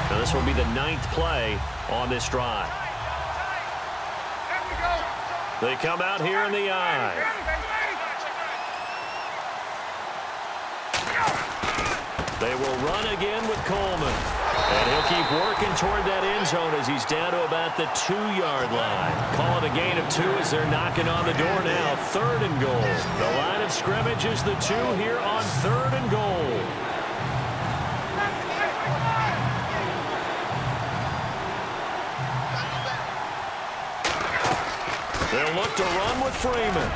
Now this will be the 9th play on this drive. They come out here in the I. They will run again with Coleman. And he'll keep working toward that end zone as he's down to about the 2-yard line. Call it a gain of 2 as they're knocking on the door now. 3rd and goal. The line of scrimmage is the 2 here on 3rd and goal. They'll look to run with Freeman.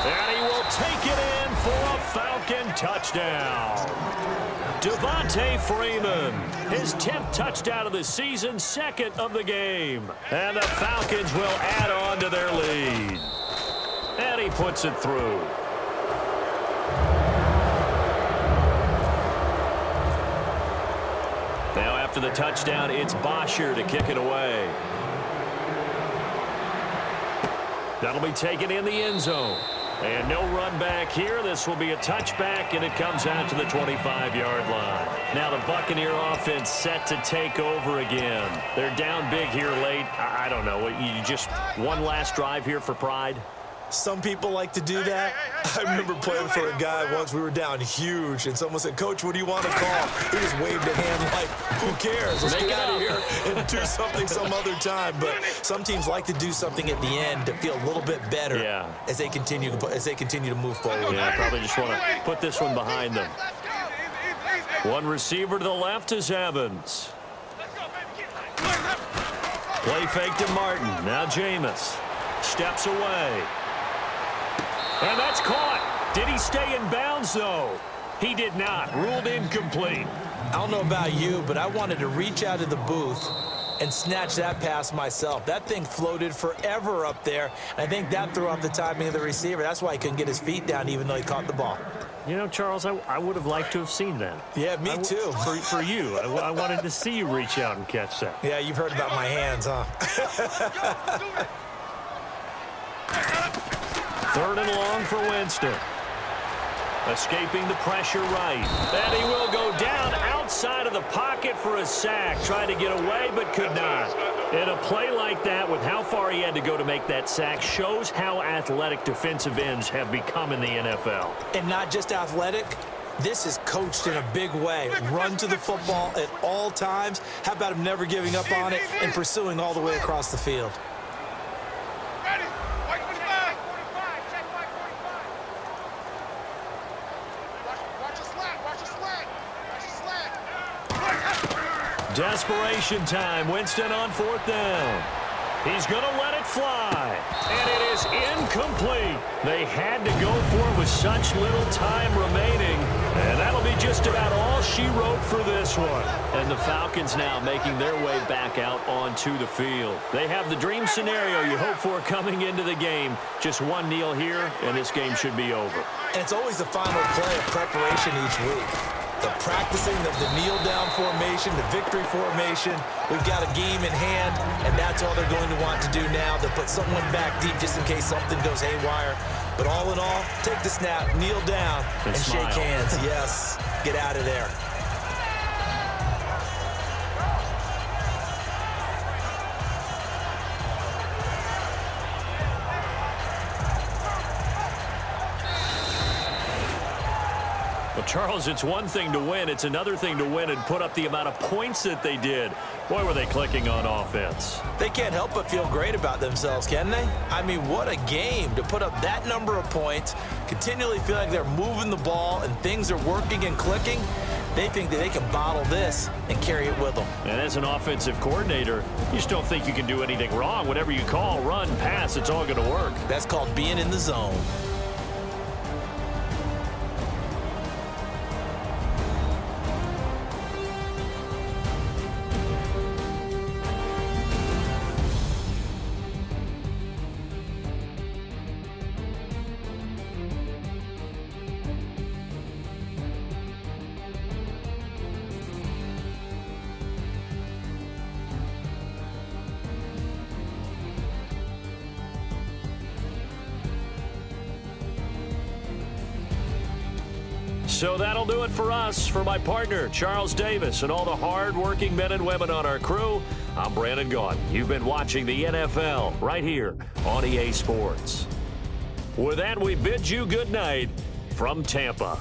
And he will take it in for a Falcon touchdown. Devontae Freeman, his 10th touchdown of the season, 2nd of the game. And the Falcons will add on to their lead. And he puts it through. Now after the touchdown, it's Bosher to kick it away. That'll be taken in the end zone. And no run back here. This will be a touchback, and it comes out to the 25-yard line. Now the Buccaneer offense set to take over again. They're down big here late. I don't know. You just one last drive here for pride? Some people like to do that. I remember playing for a guy once. We were down huge, and someone said, "Coach, what do you want to call?" He just waved a hand like, "Who cares? Let's get out of here and do something some other time." But some teams like to do something at the end to feel a little bit better as they continue to move forward. Yeah, probably just want to put this one behind them. One receiver to the left is Evans. Play fake to Martin. Now Jameis steps away. And that's caught. Did he stay in bounds, though? He did not. Ruled incomplete. I don't know about you, but I wanted to reach out of the booth and snatch that pass myself. That thing floated forever up there. And I think that threw off the timing of the receiver. That's why he couldn't get his feet down even though he caught the ball. You know, Charles, I would have liked to have seen that. Yeah, me too. For you. I wanted to see you reach out and catch that. Yeah, you've heard about my hands, huh? Third and long for Winston. Escaping the pressure right. And he will go down outside of the pocket for a sack. Tried to get away, but could not. And a play like that, with how far he had to go to make that sack, shows how athletic defensive ends have become in the NFL. And not just athletic. This is coached in a big way. Run to the football at all times. How about him never giving up on it and pursuing all the way across the field? Ready. White 45. Check white 45. Watch a slant. Watch a slant. Watch a slant. Desperation time. Winston on fourth down. He's going to let it fly. And it is incomplete. They had to go for it with such little time remaining. And that'll be just about all she wrote for this one. And the Falcons now making their way back out onto the field. They have the dream scenario you hope for coming into the game. Just one kneel here, and this game should be over. And it's always the final play of preparation each week. The practicing of the kneel-down formation, the victory formation. We've got a game in hand, and that's all they're going to want to do now. They'll put someone back deep just in case something goes haywire. But all in all, take the snap, kneel down, and smile. shake hands. Yes, get out of there. Well, Charles, it's one thing to win. It's another thing to win and put up the amount of points that they did. Boy, were they clicking on offense. They can't help but feel great about themselves, can they? I mean, what a game to put up that number of points, continually feel like they're moving the ball and things are working and clicking. They think that they can bottle this and carry it with them. And as an offensive coordinator, you just don't think you can do anything wrong. Whatever you call, run, pass, it's all going to work. That's called being in the zone. So that'll do it for us. For my partner, Charles Davis, and all the hard-working men and women on our crew, I'm Brandon Gaudin. You've been watching the NFL right here on EA Sports. With that, we bid you good night from Tampa.